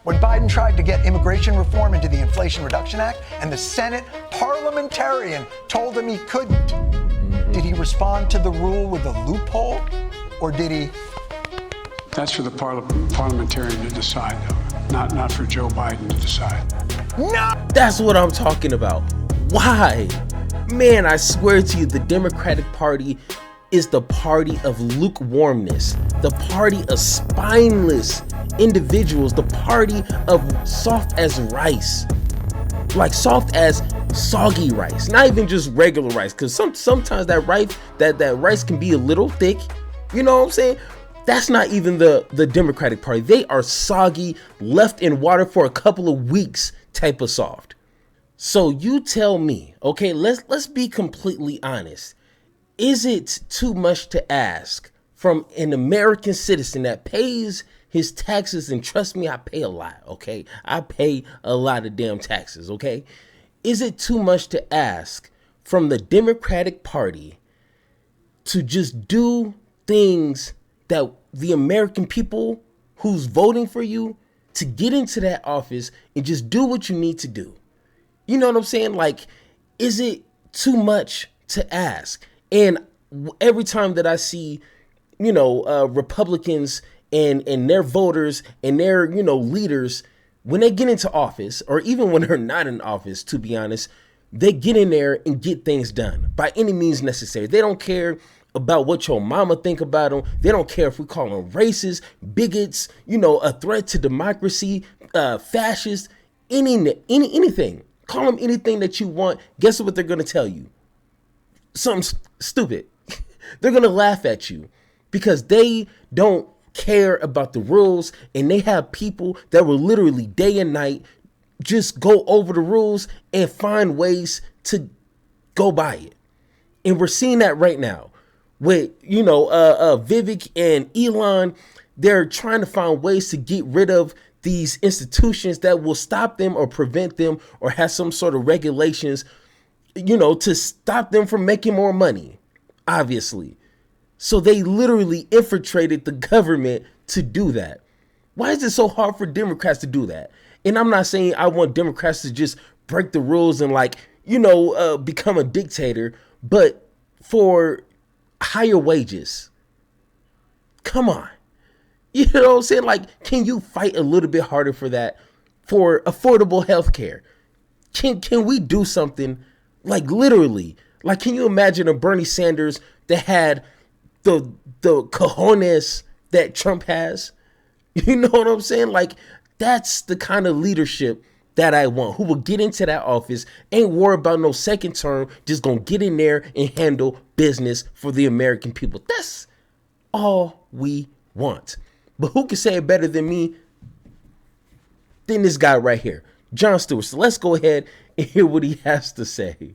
When Biden tried to get immigration reform into the Inflation Reduction Act and the Senate parliamentarian told him he couldn't, did he respond to the rule with a loophole, or did he? That's for the parliamentarian to decide, though, not for Joe Biden to decide. No! That's what I'm talking about. Why? Man, I swear to you, the Democratic Party is the party of lukewarmness, the party of spineless individuals, the party of soft as rice, like soft as soggy rice, not even just regular rice, because sometimes that rice can be a little thick, you know what I'm saying? That's not even the Democratic Party. They are soggy, left in water for a couple of weeks type of soft. So you tell me, okay, let's be completely honest. Is it too much to ask from an American citizen that pays his taxes? And trust me, I pay a lot, okay? I pay a lot of damn taxes, okay? Is it too much to ask from the Democratic Party to just do things that the American people who's voting for you, to get into that office and just do what you need to do? You know what I'm saying? Like, is it too much to ask? And every time that I see, Republicans and their voters and their, leaders, when they get into office, or even when they're not in office, to be honest, they get in there and get things done by any means necessary. They don't care about what your mama think about them. They don't care if we call them racist, bigots, a threat to democracy, fascist, anything. Call them anything that you want. Guess what they're going to tell you? Something stupid. They're going to laugh at you because they don't care about the rules, and they have people that will literally day and night just go over the rules and find ways to go by it. And we're seeing that right now with, Vivek and Elon. They're trying to find ways to get rid of these institutions that will stop them or prevent them or have some sort of regulations, to stop them from making more money, obviously. So they literally infiltrated the government to do that. Why is it so hard for Democrats to do that? And I'm not saying I want Democrats to just break the rules and become a dictator, but for higher wages. Come on. You know what I'm saying? Like, can you fight a little bit harder for that? For affordable health care? Can we do something, like, literally? Like, can you imagine a Bernie Sanders that had the cojones that Trump has? You know what I'm saying? Like, that's the kind of leadership that I want, who will get into that office, ain't worry about no second term, just gonna get in there and handle business for the American people. That's all we want. But who can say it better than me than this guy right here, Jon Stewart? So let's go ahead and hear what he has to say.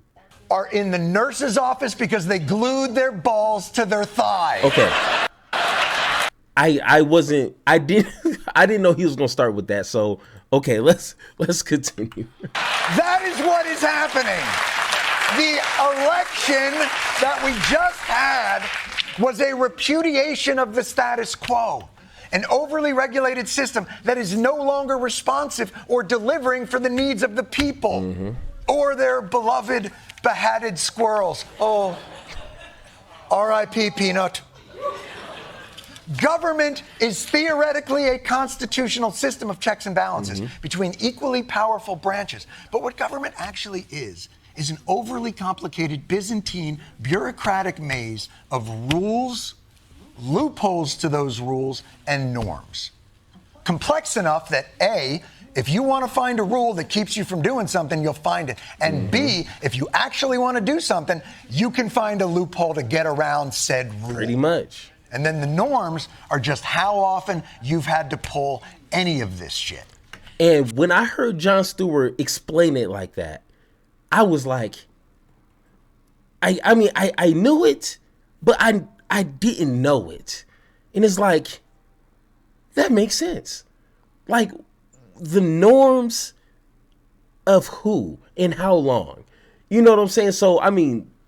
Are in the nurse's office because they glued their balls to their thigh. Okay. I didn't know he was gonna start with that. So okay, let's continue. That is what is happening. The election that we just had was a repudiation of the status quo. An overly regulated system that is no longer responsive or delivering for the needs of the people or their beloved behatted squirrels. Oh, R.I.P. Peanut. Government is theoretically a constitutional system of checks and balances between equally powerful branches. But what government actually is an overly complicated Byzantine bureaucratic maze of rules, loopholes to those rules, and norms. Complex enough that A, if you want to find a rule that keeps you from doing something, you'll find it. And B, if you actually want to do something, you can find a loophole to get around said rule. Pretty much. And then the norms are just how often you've had to pull any of this shit. And when I heard Jon Stewart explain it like that, I was like, I knew it, but I didn't know it. And it's like, that makes sense. Like, the norms of who and how long. You know what I'm saying? So,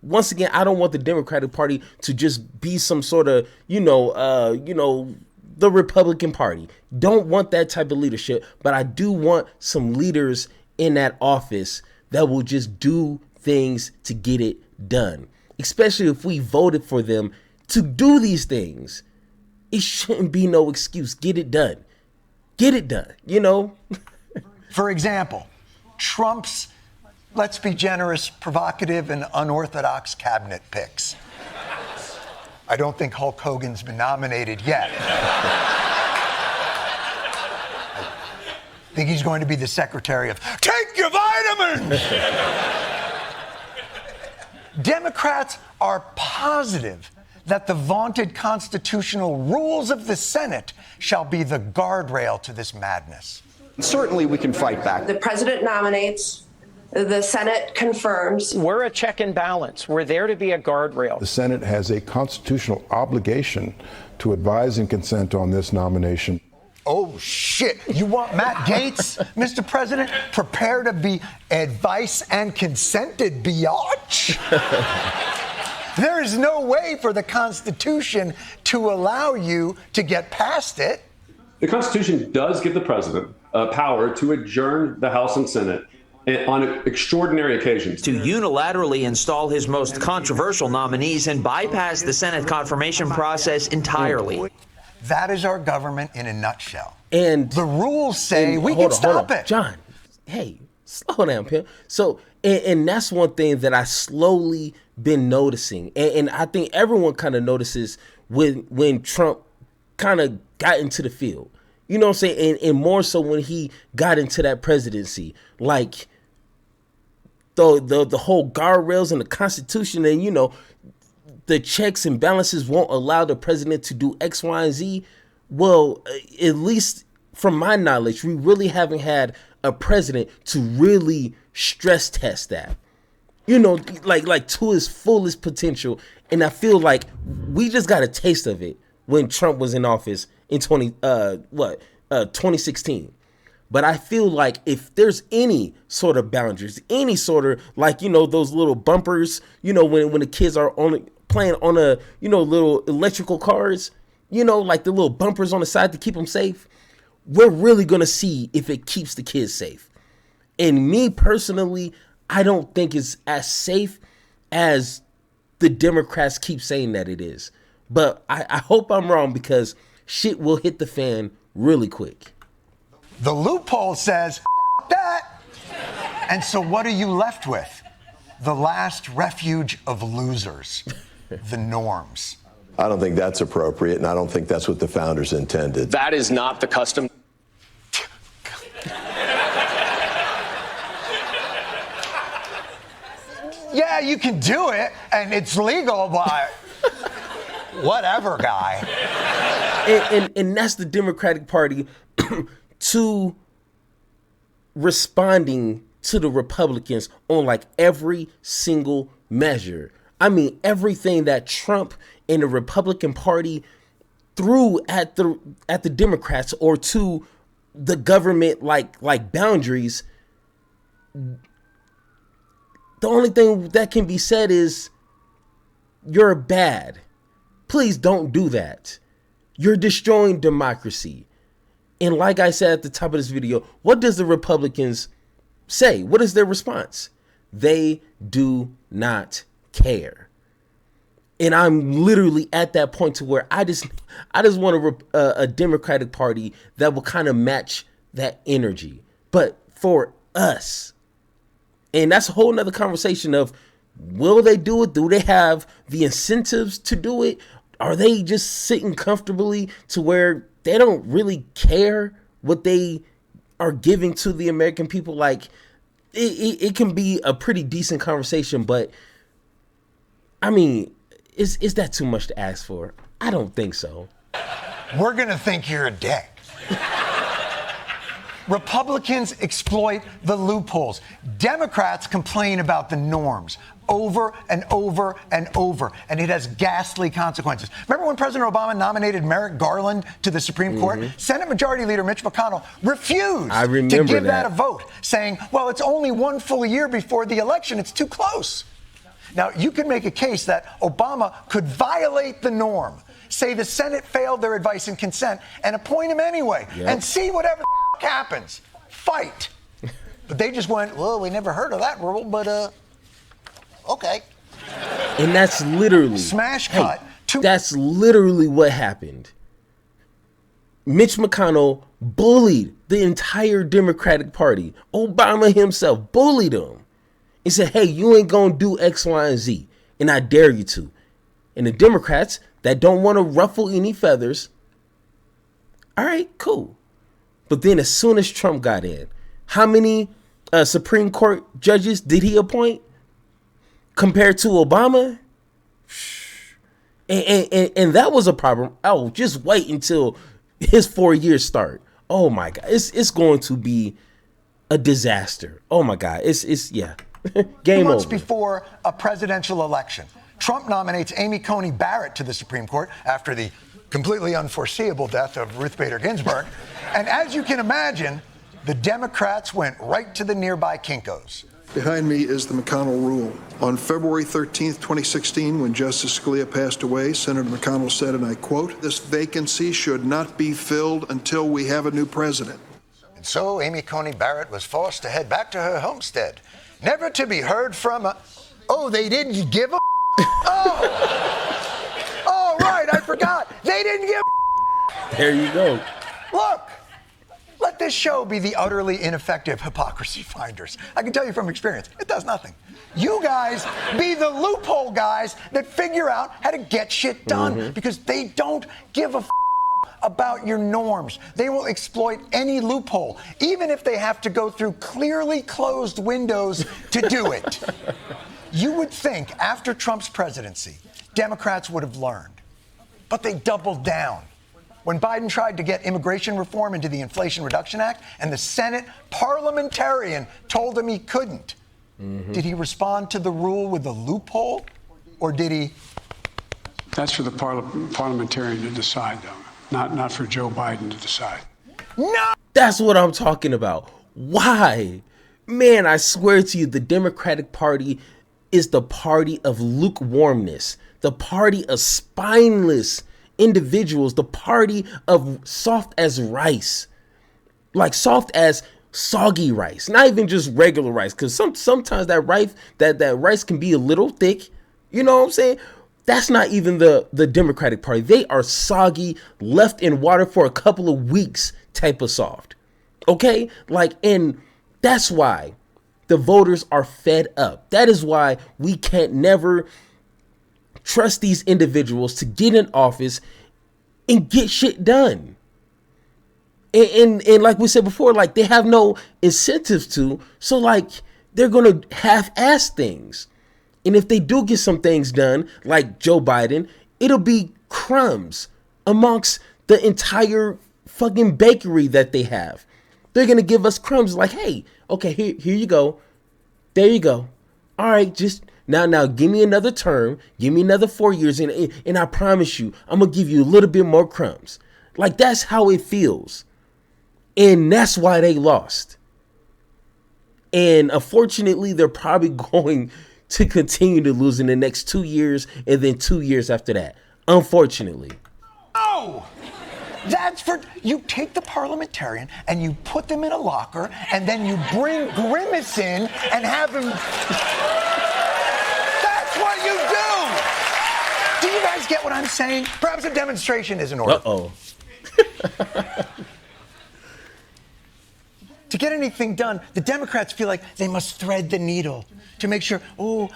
once again, I don't want the Democratic Party to just be some sort of, the Republican Party. Don't want that type of leadership, but I do want some leaders in that office that will just do things to get it done, especially if we voted for them to do these things. It shouldn't be no excuse. Get it done. Get it done, you know? For example, Trump's, let's be generous, provocative and unorthodox cabinet picks. I don't think Hulk Hogan's been nominated yet. I think he's going to be the secretary of Take Your Vitamins! Democrats are positive that the vaunted constitutional rules of the Senate shall be the guardrail to this madness. Certainly we can fight back. The president nominates, the Senate confirms. We're a check and balance. We're there to be a guardrail. The Senate has a constitutional obligation to advise and consent on this nomination. Oh, shit. You want Matt Gaetz, Mr. President? Prepare to be advice and consented, biatch. There is no way for the Constitution to allow you to get past it. The Constitution does give the president power to adjourn the House and Senate on extraordinary occasions. To unilaterally install his most controversial nominees and bypass the Senate confirmation process entirely. That is our government in a nutshell. And the rules say we can stop it. John, hey, slow down, Pim. So, and that's one thing that I slowly been noticing. And I think everyone kind of notices when Trump kind of got into the field. You know what I'm saying? And more so when he got into that presidency. Like, the whole guardrails and the Constitution and, you know, the checks and balances won't allow the president to do X, Y, and Z. Well, at least from my knowledge, we really haven't had a president to really stress test that. You know, like to his fullest potential. And I feel like we just got a taste of it when Trump was in office in 2016. But I feel like if there's any sort of boundaries, any sort of, like, you know, those little bumpers, you know, when the kids are playing on a, you know, little electrical cars, you know, like the little bumpers on the side to keep them safe, we're really going to see if it keeps the kids safe. And me personally, I don't think it's as safe as the Democrats keep saying that it is. But I hope I'm wrong, because shit will hit the fan really quick. The loophole says that. And so what are you left with? The last refuge of losers, the norms. I don't think that's appropriate, and I don't think that's what the founders intended. That is not the custom. Yeah, you can do it, and it's legal, but whatever, guy. And that's the Democratic Party to responding to the Republicans on like every single measure. I mean, everything that Trump and the Republican Party threw at the Democrats or to the government like boundaries. The only thing that can be said is, you're bad. Please don't do that. You're destroying democracy. And like I said at the top of this video, what does the Republicans say? What is their response? They do not care. And I'm literally at that point to where I just want a Democratic Party that will kind of match that energy. But for us, and that's a whole nother conversation of, will they do it? Do they have the incentives to do it? Are they just sitting comfortably to where they don't really care what they are giving to the American people? Like, it can be a pretty decent conversation, but I mean, is that too much to ask for? I don't think so. We're going to think you're a dick. Republicans exploit the loopholes. Democrats complain about the norms over and over and over, and it has ghastly consequences. Remember when President Obama nominated Merrick Garland to the Supreme Court? Senate Majority Leader Mitch McConnell refused to give that a vote, saying, well, it's only one full year before the election. It's too close. Now, you could make a case that Obama could violate the norm say the Senate failed their advice and consent, and appoint him anyway, and see whatever the happens. Fight. But they just went, well, we never heard of that rule, but okay. And that's literally smash cut. That's literally what happened. Mitch McConnell bullied the entire Democratic Party. Obama himself bullied him. He said, hey, you ain't gonna do X, Y, and Z, and I dare you to. And the Democrats that don't want to ruffle any feathers, all right, cool. But then as soon as Trump got in, how many Supreme Court judges did he appoint compared to Obama? And that was a problem. Oh, just wait until his 4 years start. Oh my God, it's going to be a disaster. Oh my God, it's game over. 2 months before a presidential election, Trump nominates Amy Coney Barrett to the Supreme Court after the completely unforeseeable death of Ruth Bader Ginsburg. And as you can imagine, the Democrats went right to the nearby Kinko's. Behind me is the McConnell Rule. On February 13th, 2016, when Justice Scalia passed away, Senator McConnell said, and I quote, "This vacancy should not be filled until we have a new president." And so Amy Coney Barrett was forced to head back to her homestead, never to be heard from oh, they didn't give a oh, right, I forgot. They didn't give There you go. Look. Let this show be the utterly ineffective hypocrisy finders. I can tell you from experience, it does nothing. You guys be the loophole guys that figure out how to get shit done because they don't give a about your norms. They will exploit any loophole, even if they have to go through clearly closed windows to do it. You would think after Trump's presidency, Democrats would have learned, but they doubled down. When Biden tried to get immigration reform into the Inflation Reduction Act and the Senate parliamentarian told him he couldn't, did he respond to the rule with a loophole or did he? That's for the parliamentarian to decide, though, not for Joe Biden to decide. No! That's what I'm talking about. Why? Man, I swear to you, the Democratic Party is the party of lukewarmness, the party of spineless individuals, the party of soft as rice, like soft as soggy rice, not even just regular rice, because sometimes that rice can be a little thick. You know what I'm saying? That's not even the Democratic Party. They are soggy, left in water for a couple of weeks type of soft. Okay? And that's why the voters are fed up. That is why we can't never trust these individuals to get in office and get shit done. And like we said before, they have no incentives to, so they're gonna half-ass things. And if they do get some things done, like Joe Biden, it'll be crumbs amongst the entire fucking bakery that they have. They're gonna give us crumbs hey, okay, here you go. There you go. All right, just Now, give me another term, give me another 4 years, and I promise you, I'm going to give you a little bit more crumbs. That's how it feels. And that's why they lost. And unfortunately, they're probably going to continue to lose in the next 2 years and then 2 years after that. Unfortunately. Oh! That's for, you take the parliamentarian and you put them in a locker and then you bring Grimace in and have him... what you do! Do you guys get what I'm saying? Perhaps a demonstration is in order. Uh-oh. To get anything done, the Democrats feel like they must thread the needle to make sure,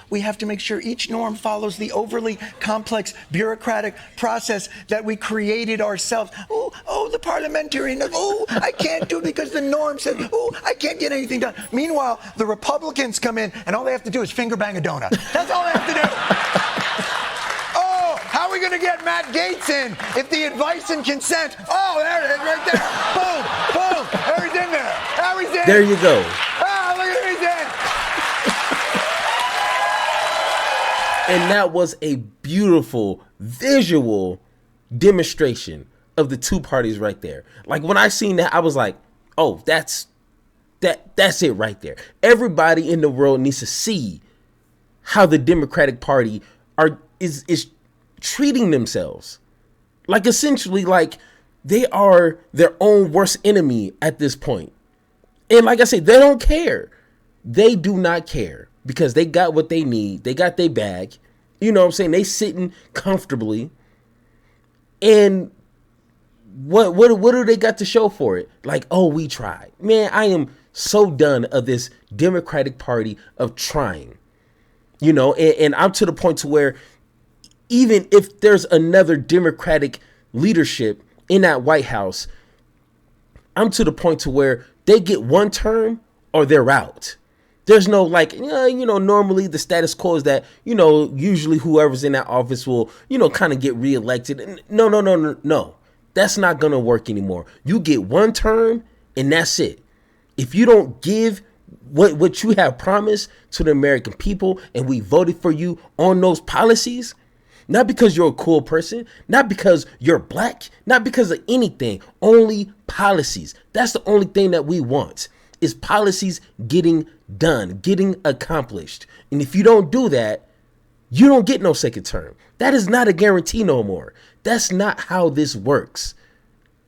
we have to make sure each norm follows the overly complex bureaucratic process that we created ourselves. The parliamentarian, I can't do it because the norm says, I can't get anything done. Meanwhile, the Republicans come in and all they have to do is finger bang a donut. That's all they have to do. How are we going to get Matt Gaetz in if the advice and consent? There it is, right there. Boom, boom. Harry's in there. Harry's in. There you go. Look at Harry's in. And that was a beautiful visual demonstration of the two parties right there. When I seen that, I was like, that's it right there. Everybody in the world needs to see how the Democratic Party is treating themselves. Like, essentially, like, they are their own worst enemy at this point. And like I said, they don't care. They do not care because they got what they need. They got their bag. You know what I'm saying? They sitting comfortably. And what do they got to show for it? Like, oh, we tried. Man, I am so done of this Democratic Party of trying. You know, and I'm to the point to where even if there's another Democratic leadership in that White House, I'm to the point to where they get one term or they're out. There's no like, you know, normally the status quo is that, you know, usually whoever's in that office will, you know, kind of get reelected. No. That's not going to work anymore. You get one term and that's it. If you don't give what you have promised to the American people and we voted for you on those policies, not because you're a cool person, not because you're black, not because of anything, only policies. That's the only thing that we want is policies getting done, getting accomplished. And if you don't do that, you don't get no second term. That is not a guarantee no more. That's not how this works.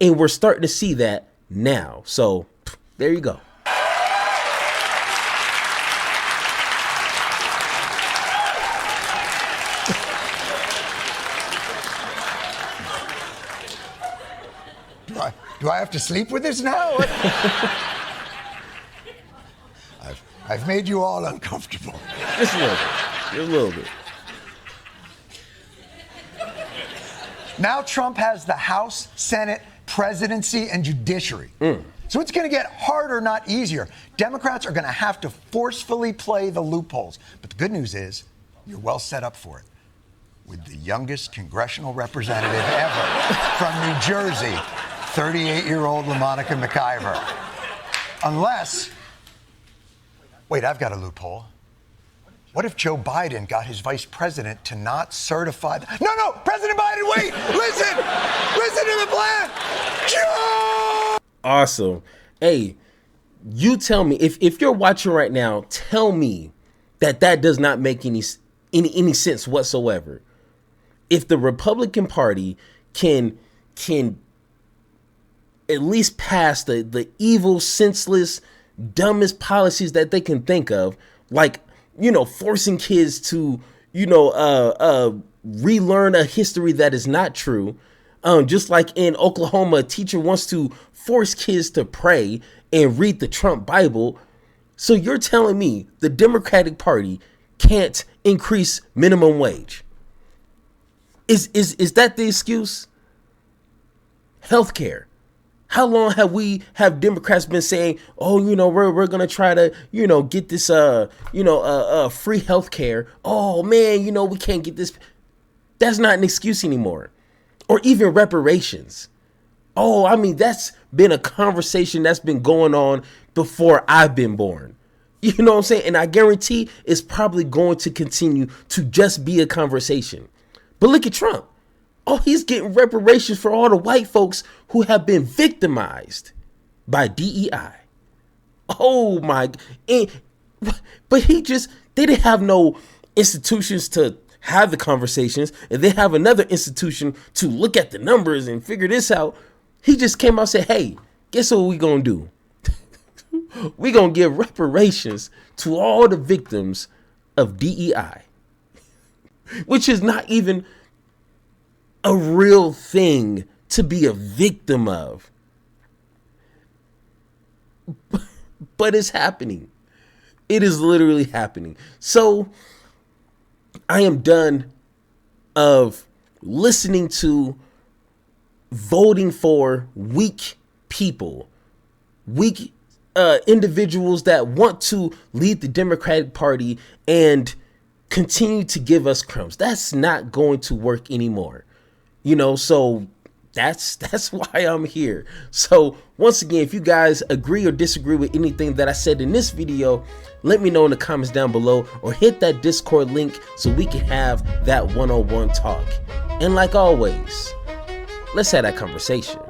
And we're starting to see that now. So there you go. Do I have to sleep with this now? I've made you all uncomfortable. Just a little bit. Just a little bit. Now Trump has the House, Senate, presidency, and judiciary. So it's going to get harder, not easier. Democrats are going to have to forcefully play the loopholes. But the good news is you're well set up for it. With the youngest congressional representative ever from New Jersey, 38-year-old LaMonica McIver. Unless, wait, I've got a loophole. What if Joe Biden got his vice president to not certify? No, President Biden, wait, listen to the plan. Joe! Awesome. Hey, you tell me, if you're watching right now, tell me that does not make any sense whatsoever. If the Republican Party can at least pass the evil, senseless, dumbest policies that they can think of, like, you know, forcing kids to, you know, relearn a history that is not true. Just like in Oklahoma, a teacher wants to force kids to pray and read the Trump Bible. So you're telling me the Democratic Party can't increase minimum wage? Is that the excuse? Healthcare. How long have Democrats been saying, oh, you know, we're going to try to, you know, get this, free health care. Oh, man, you know, we can't get this. That's not an excuse anymore. Or even reparations. Oh, I mean, that's been a conversation that's been going on before I've been born. You know what I'm saying? And I guarantee it's probably going to continue to just be a conversation. But look at Trump. Oh, he's getting reparations for all the white folks who have been victimized by DEI. Oh my. But they didn't have no institutions to have the conversations, and they have another institution to look at the numbers and figure this out. He just came out and said, hey, guess what we gonna do? We gonna give reparations to all the victims of DEI, which is not even a real thing to be a victim of. But it's happening. It is literally happening. So I am done of listening to voting for weak people, weak individuals that want to lead the Democratic Party and continue to give us crumbs. That's not going to work anymore. You know, so that's why I'm here. So once again, if you guys agree or disagree with anything that I said in this video, let me know in the comments down below, or hit that Discord link so we can have that one-on-one talk. And like always, let's have that conversation.